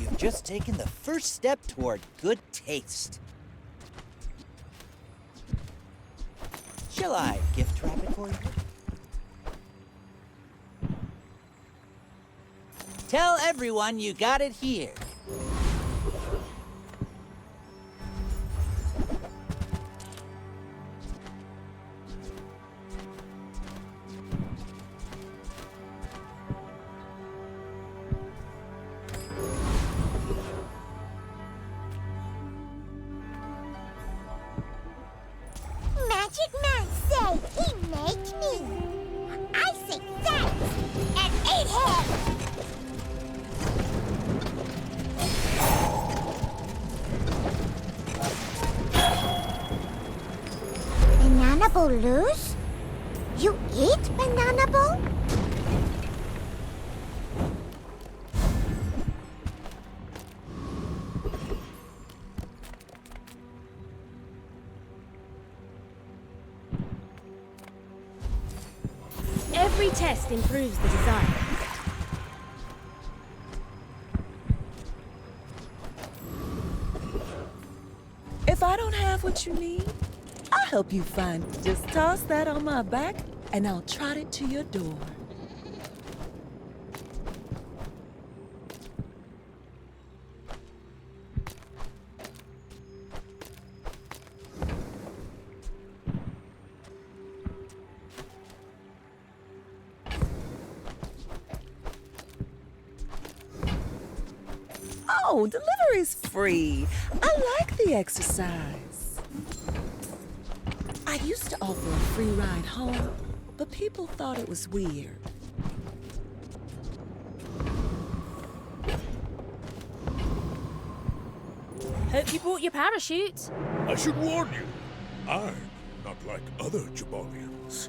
You've just taken the first step toward good taste. Shall I gift wrap it for you? Tell everyone you got it here. Magic Man say he make me. I say thanks and eat him. Banana Bowl lose? You eat Banana Bowl? Every test improves the design. If I don't have what you need, I'll help you find it. Just toss that on my back, and I'll trot it to your door. Oh, delivery's free. I like the exercise. I used to offer a free ride home, but people thought it was weird. Hope you brought your parachute. I should warn you, I'm not like other Jabalians.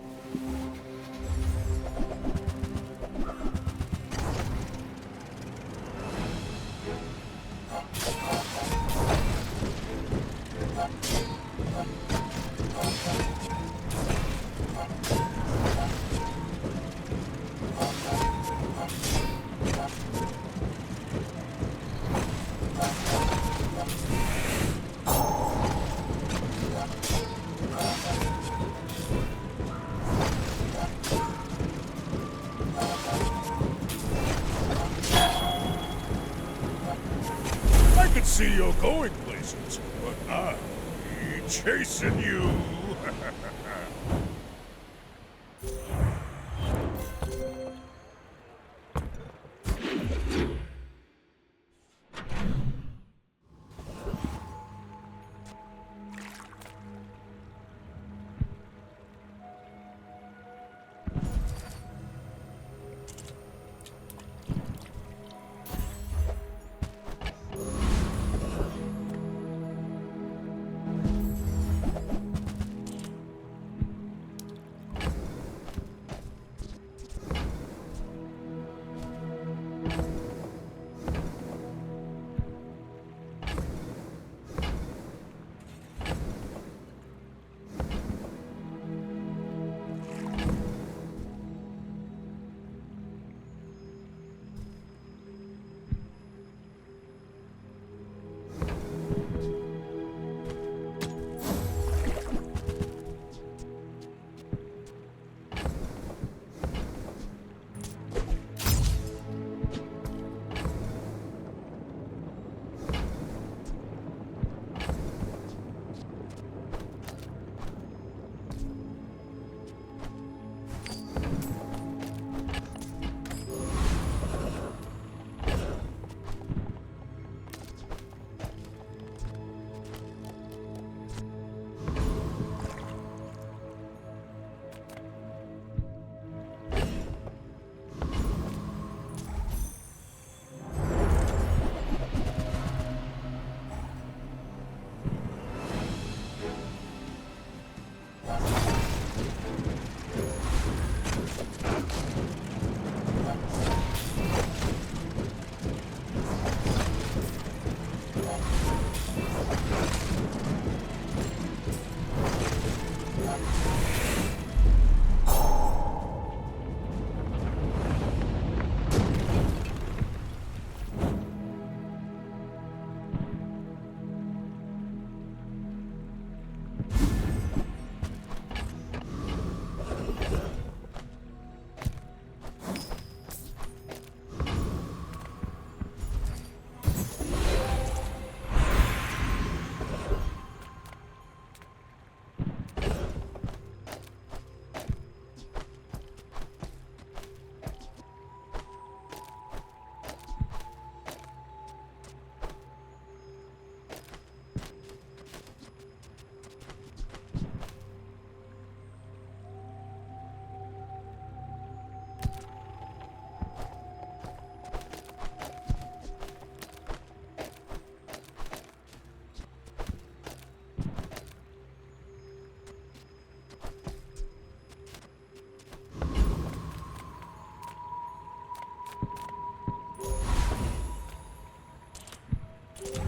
I can see you're going places, but I'll be chasing you.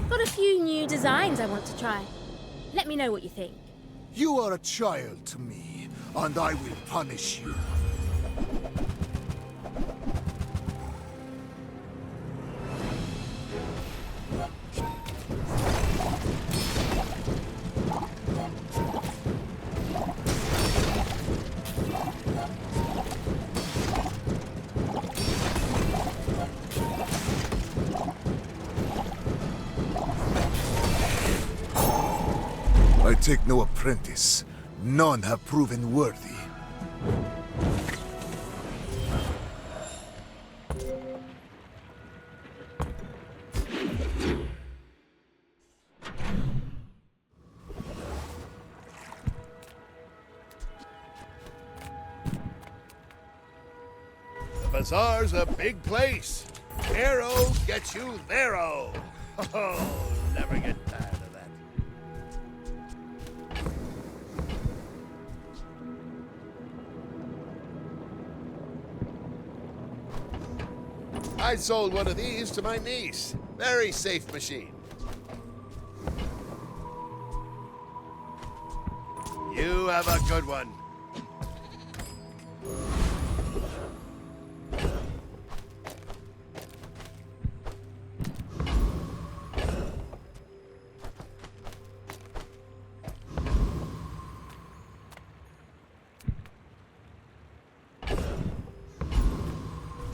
Got a few new designs I want to try. Let me know what you think. You are a child to me, and I will punish you. I take no apprentice. None have proven worthy. The Bazaar's a big place. Arrow gets you thero. Oh, never get tired of that. I sold one of these to my niece. Very safe machine. You have a good one.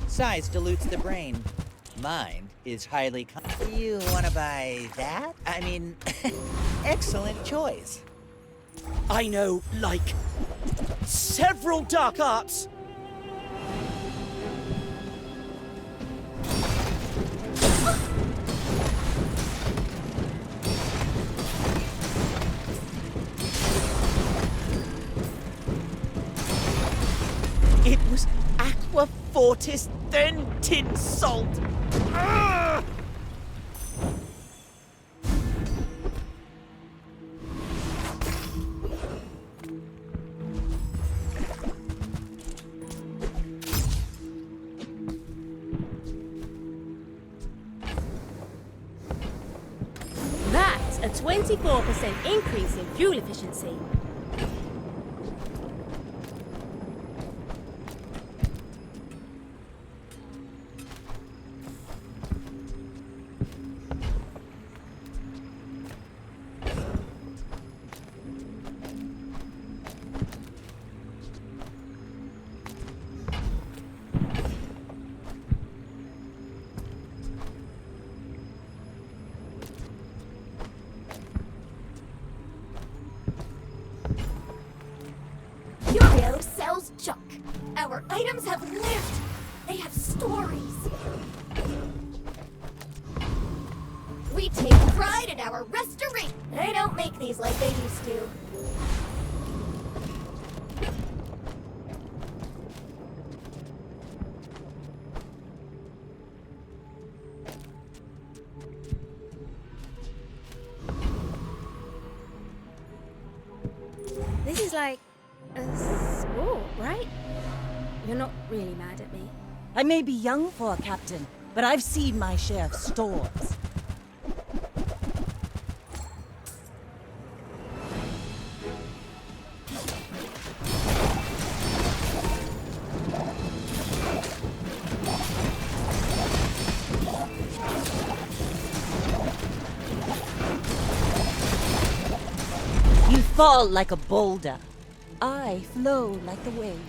Size dilutes the brain. Mind is highly You wanna buy that? I mean, excellent choice. I know, like, several dark arts. It was Aqua Fortis, then Tin Salt. Ah! That's a 24% increase in fuel efficiency. Curio sells junk. Our items have lived. They have stories. We take pride in our restoration. They don't make these like they used to. This is like a sport, right? You're not really mad at me. I may be young for a captain, but I've seen my share of storms. You fall like a boulder. I flow like the waves.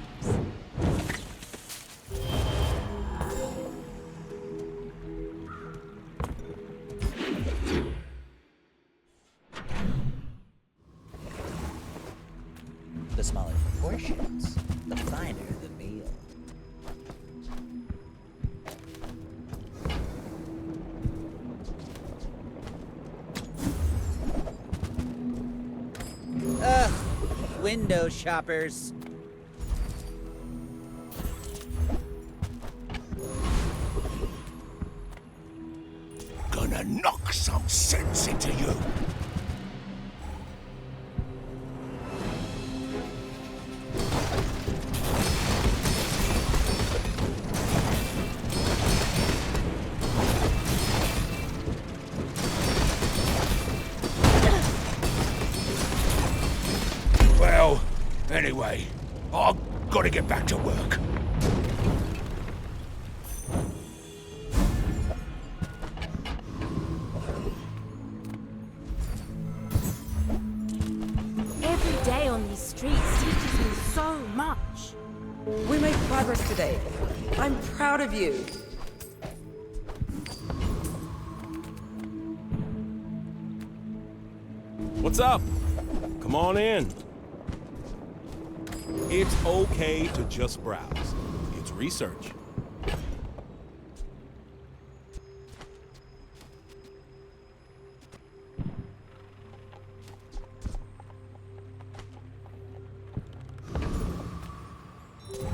The smaller the portions, the finer the meal. Ugh, window shoppers. Gonna knock some sense into you. Anyway, I've got to get back to work. Every day on these streets teaches me so much. We made progress today. I'm proud of you. What's up? Come on in. It's okay to just browse. It's research.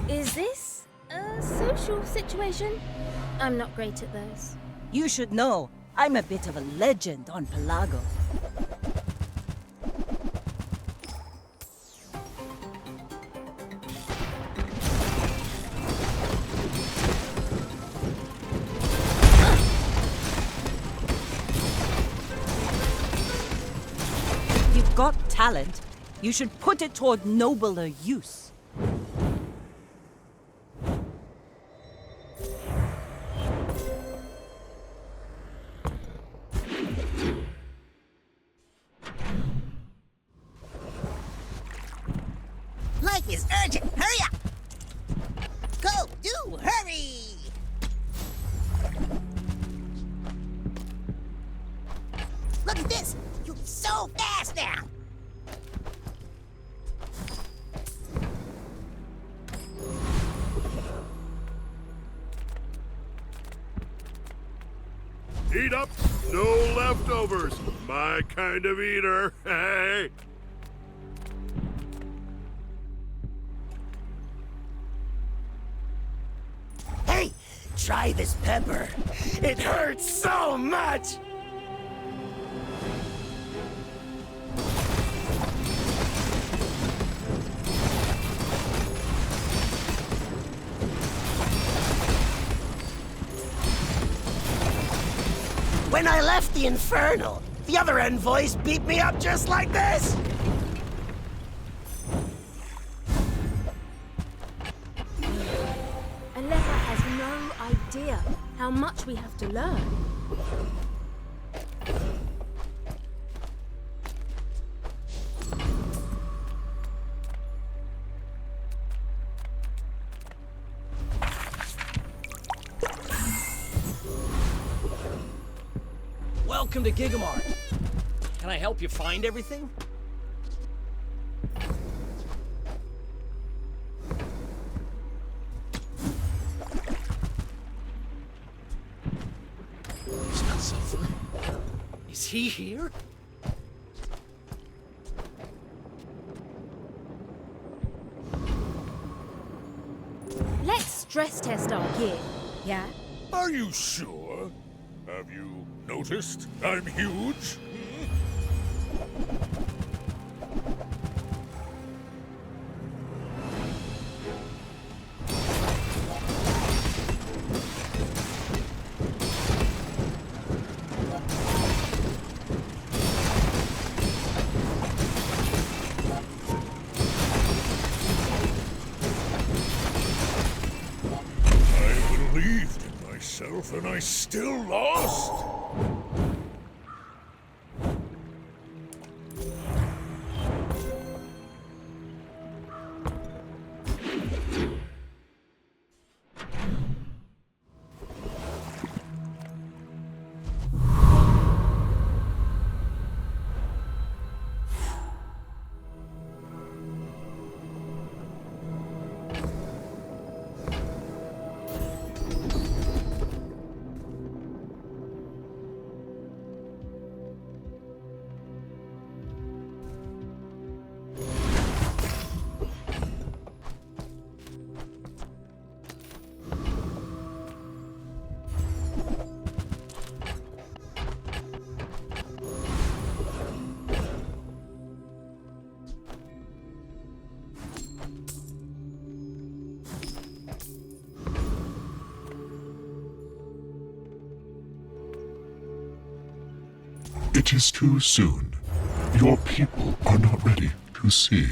Is this a social situation? I'm not great at those. You should know, I'm a bit of a legend on Pelago. You've got talent. You should put it toward nobler use. Life is urgent. Hurry up! Go, do, hurry! Look at this! You'll be so fast now! Eat up, no leftovers. My kind of eater. Hey! Hey, try this pepper. It hurts so much. When I left the Infernal, the other envoys beat me up just like this. Aleva has no idea how much we have to learn. Welcome to Gigamart. Can I help you find everything? He's not suffering. Is he here? Let's stress test our gear, yeah? Are you sure? Have you noticed I'm huge? I believed in myself and I still lost. It is too soon. Your people are not ready to see.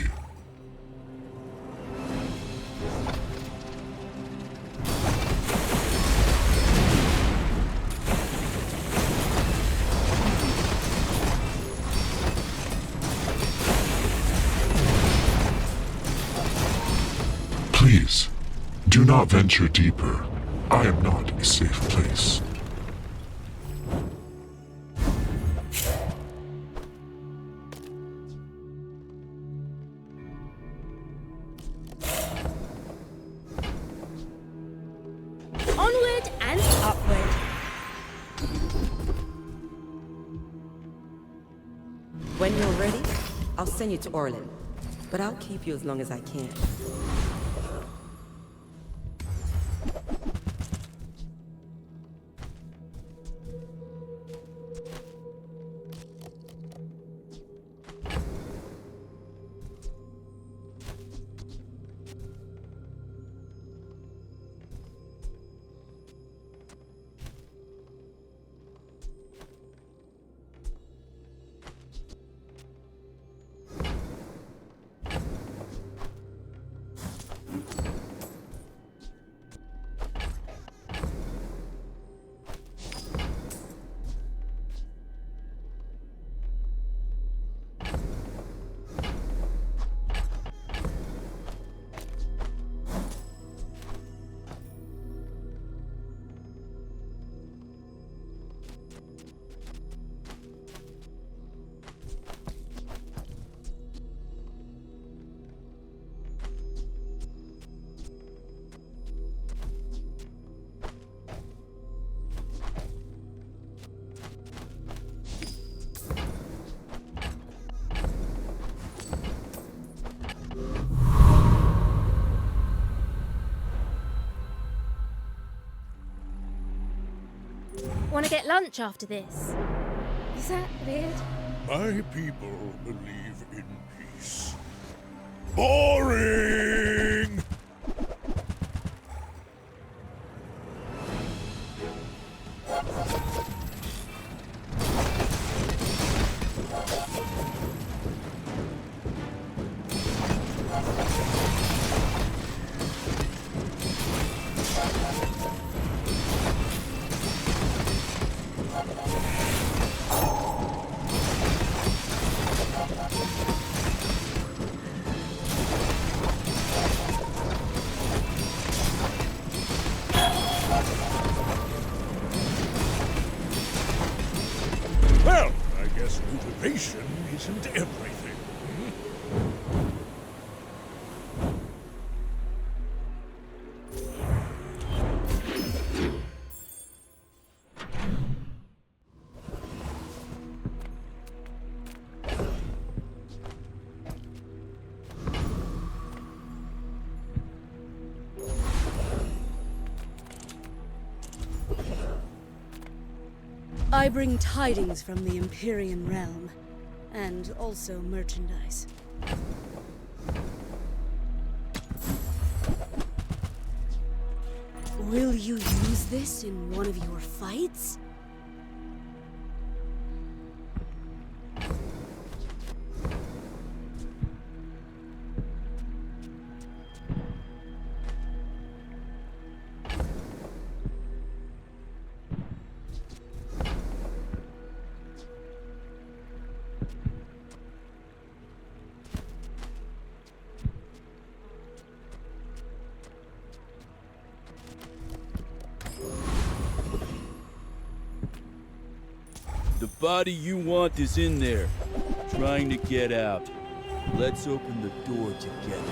not venture deeper. I am not a safe place. Onward and upward. When you're ready, I'll send you to Orlin. But I'll keep you as long as I can. Want to get lunch after this? Is that weird? My people believe in peace. Boring! Well, I guess motivation isn't everything. I bring tidings from the Empyrean realm, and also merchandise. Will you use this in one of your fights? The body you want is in there, trying to get out. Let's open the door together.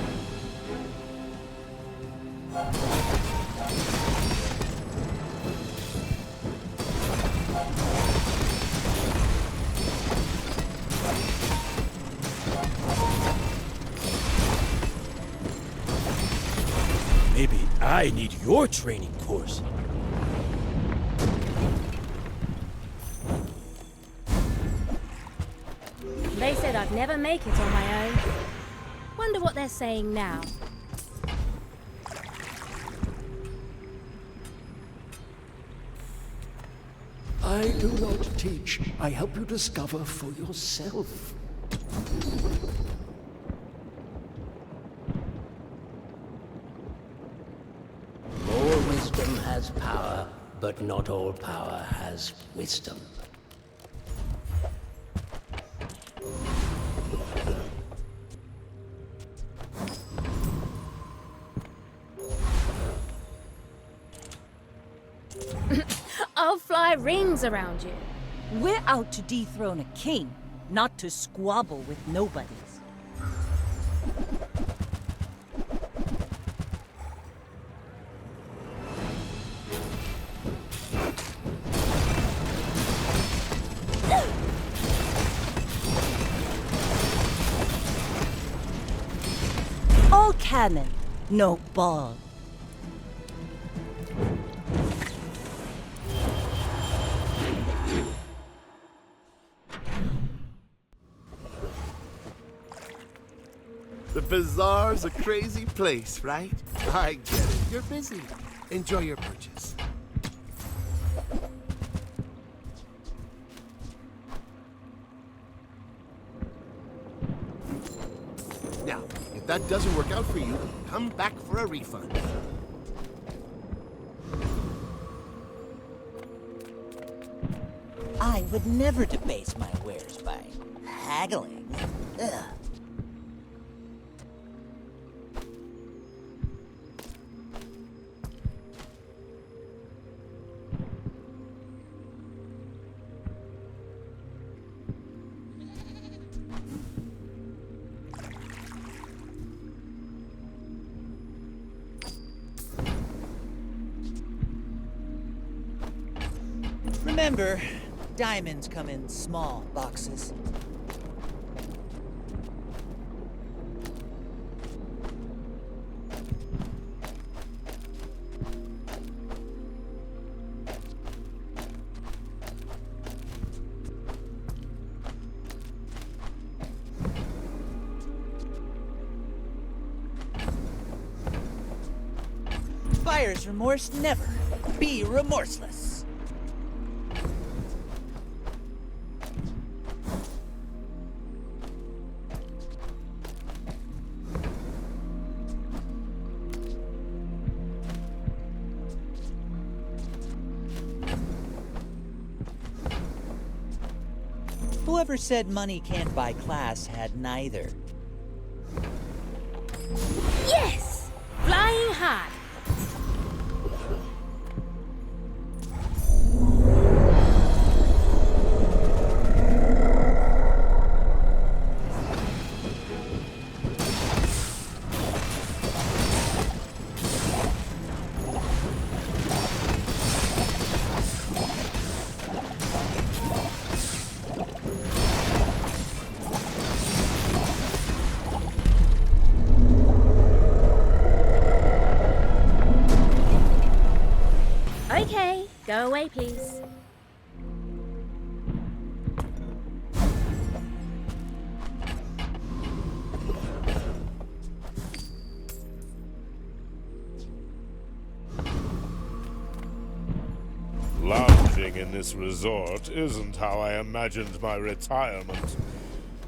Maybe I need your training course. They said I'd never make it on my own. Wonder what they're saying now. I do not teach. I help you discover for yourself. All wisdom has power, but not all power has wisdom. I'll fly rings around you. We're out to dethrone a king, not to squabble with nobodies. All cannon, no ball. The Bazaar's a crazy place, right? I get it. You're busy. Enjoy your purchase. Now, if that doesn't work out for you, come back for a refund. I would never debase my wares by haggling. Ugh. Remember, diamonds come in small boxes. Buyer's remorse never. Be remorseless. Whoever said money can't buy class had neither. Yes! Flying high. Okay, go away, please. Lounging in this resort isn't how I imagined my retirement.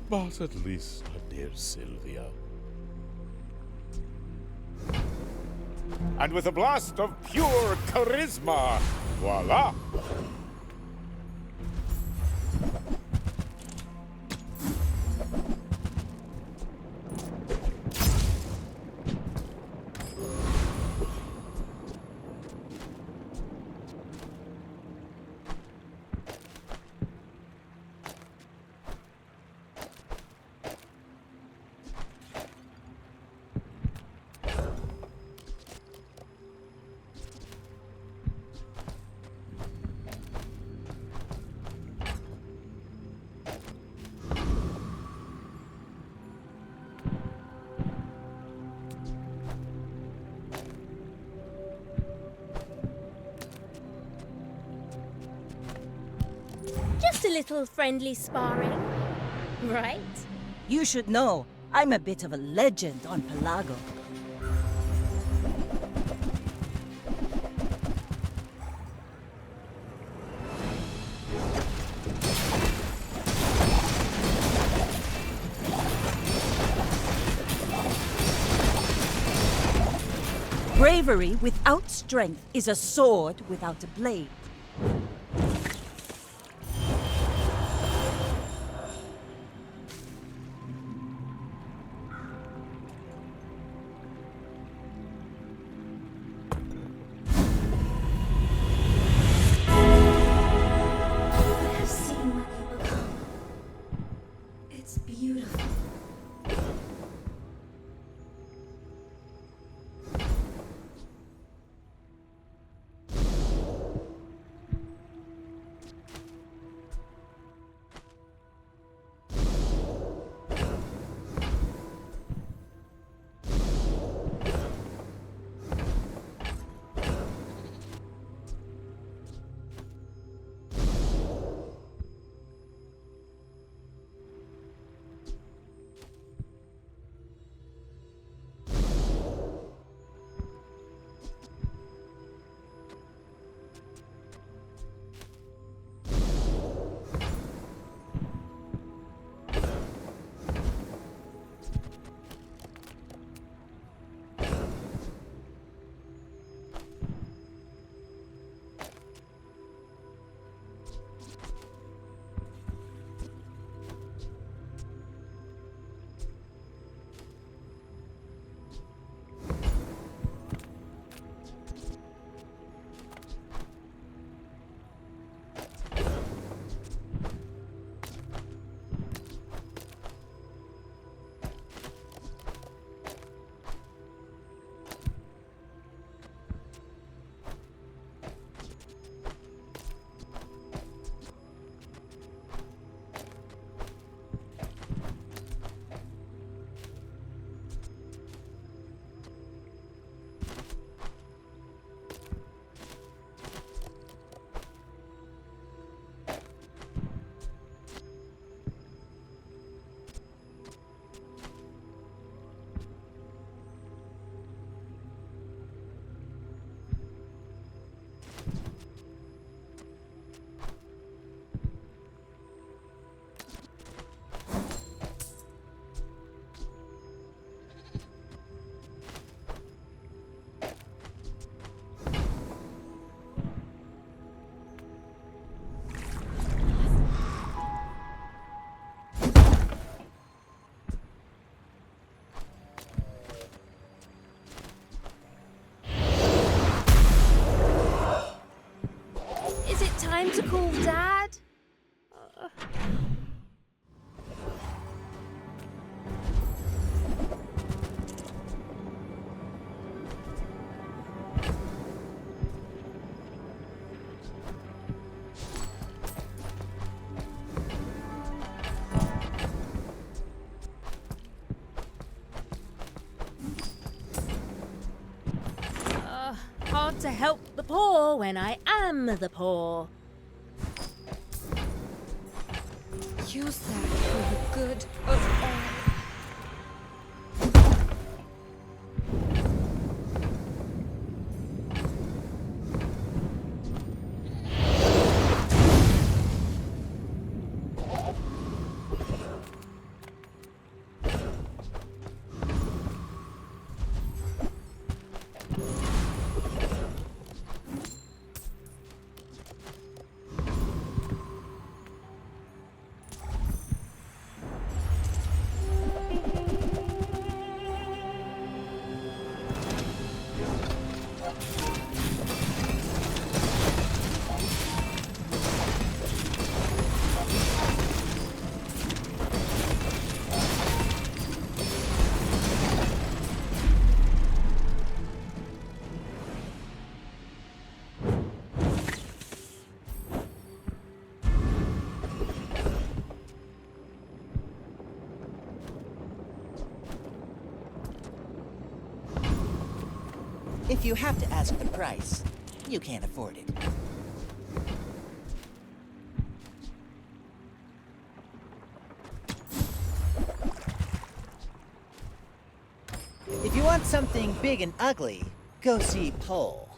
But at least I'm near Sylvia. And with a blast of pure charisma, voila! Just a little friendly sparring, right? You should know, I'm a bit of a legend on Pelago. Bravery without strength is a sword without a blade. time to call Dad? Hard to help the poor when I am the poor. Use that for the good of all. If you have to ask the price, you can't afford it. If you want something big and ugly, go see Pole.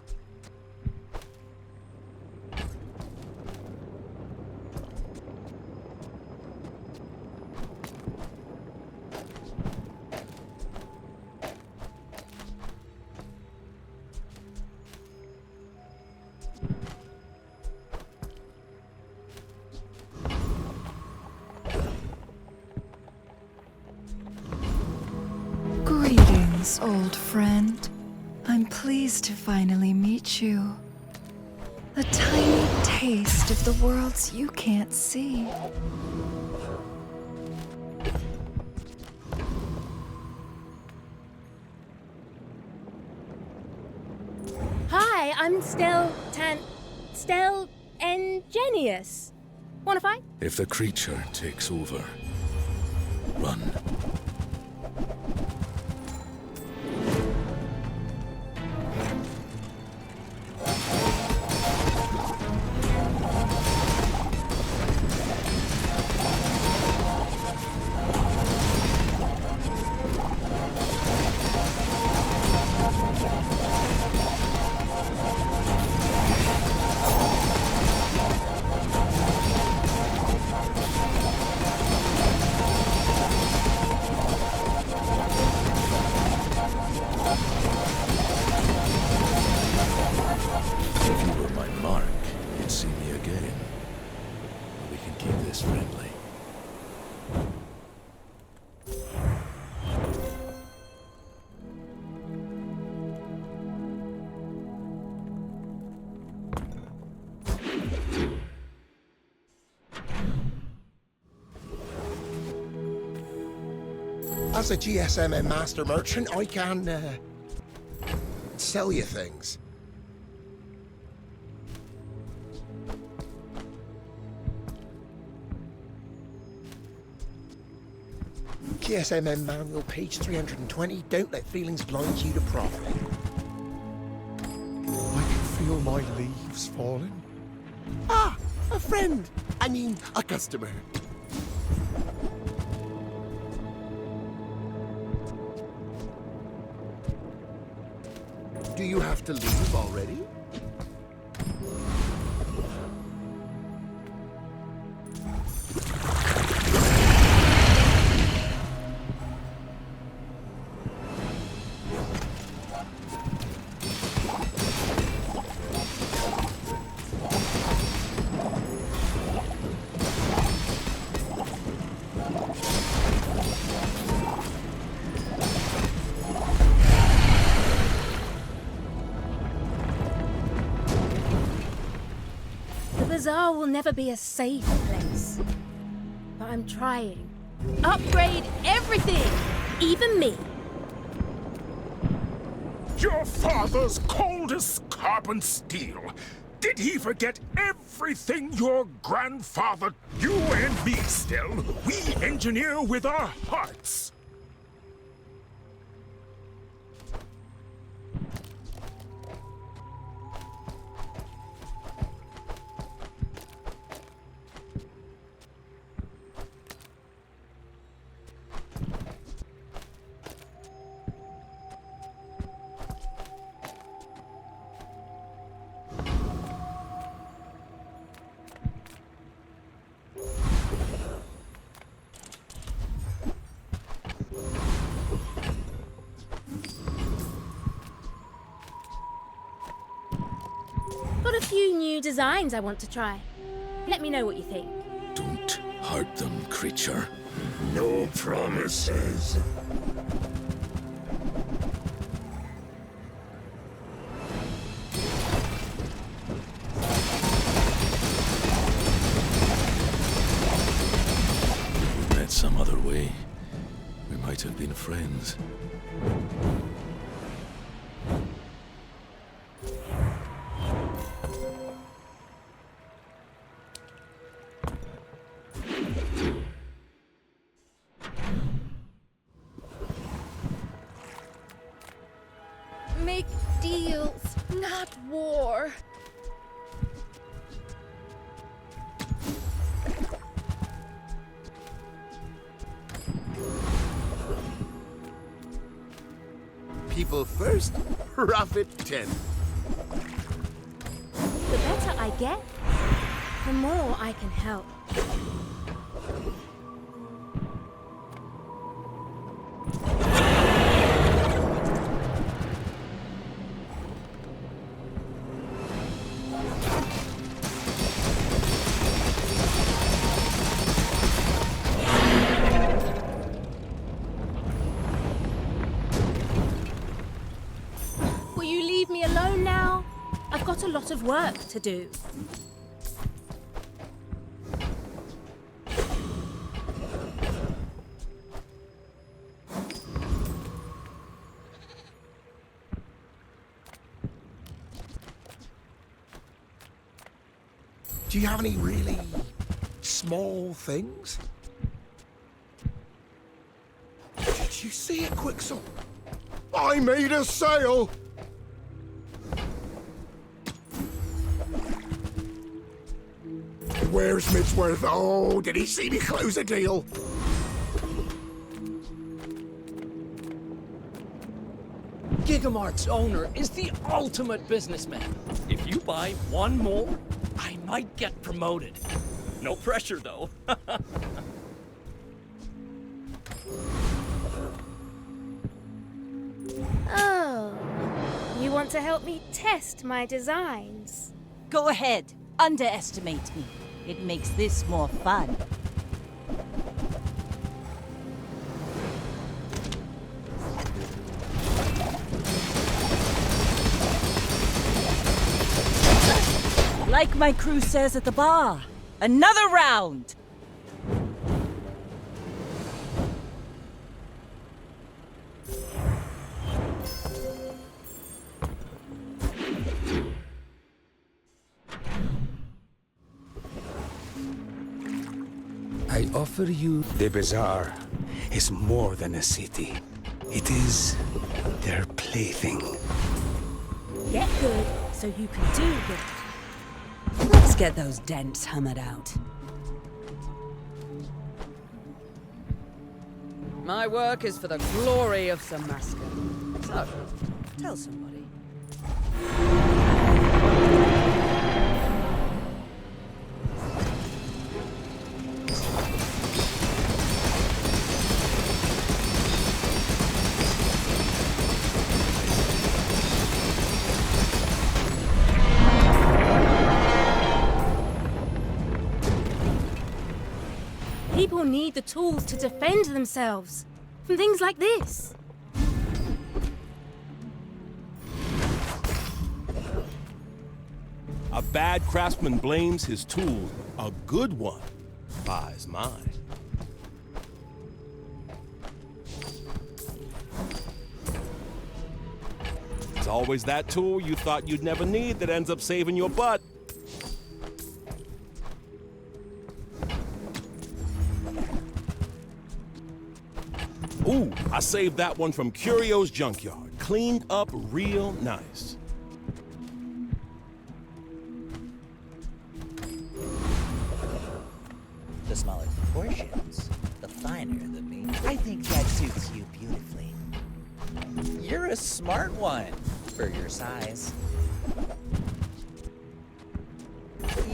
Greetings, old friend. I'm pleased to finally meet you. A tiny taste of the worlds you can't see. Hi, I'm Stelle Engenious. Wanna fight? If the creature takes over, run. As a GSMM master merchant, I can, sell you things. GSMM manual, page 320. Don't let feelings blind you to profit. I can feel my leaves falling. Ah, a friend. I mean, a customer. Do you have to leave already? Bazaar will never be a safe place. But I'm trying. Upgrade everything! Even me. Your father's cold as carbon steel. Did he forget everything your grandfather... You and me, Stelle. We engineer with our hearts. Got a few new designs I want to try. Let me know what you think. Don't hurt them, creature. No promises. If we met some other way, we might have been friends. Make deals, not war. People first, profit 10. The better I get, the more I can help. Will you leave me alone now? I've got a lot of work to do. Do you have any really small things? Did you see it, Quicksilver? I made a sale! Where's Midsworth? Oh, did he see me close a deal? Gigamart's owner is the ultimate businessman. If you buy one more, I might get promoted. No pressure, though. Oh, you want to help me test my designs? Go ahead. Underestimate me. It makes this more fun. Like my crew says at the bar, another round! I offer you the Bazaar is more than a city. It is their plaything. Get good so you can do good. Let's get those dents hammered out. My work is for the glory of Samaska. So, tell somebody. People need the tools to defend themselves from things like this. A bad craftsman blames his tool. A good one buys mine. It's always that tool you thought you'd never need that ends up saving your butt. Ooh, I saved that one from Curio's junkyard. Cleaned up real nice. The smaller the portions, the finer the meat. I think that suits you beautifully. You're a smart one for your size.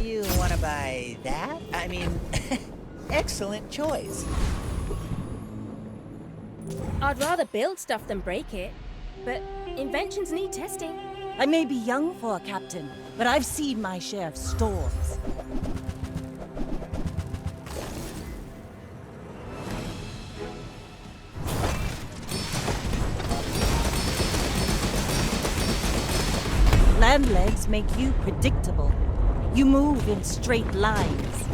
You want to buy that? I mean, excellent choice. I'd rather build stuff than break it, but inventions need testing. I may be young for a captain, but I've seen my share of storms. Land legs make you predictable. You move in straight lines.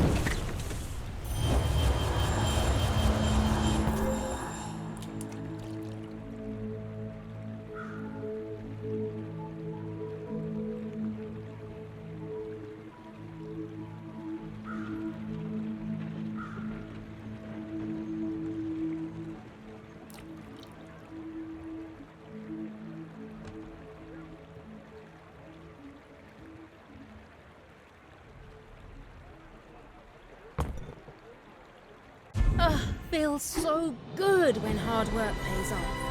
Feels so good when hard work pays off.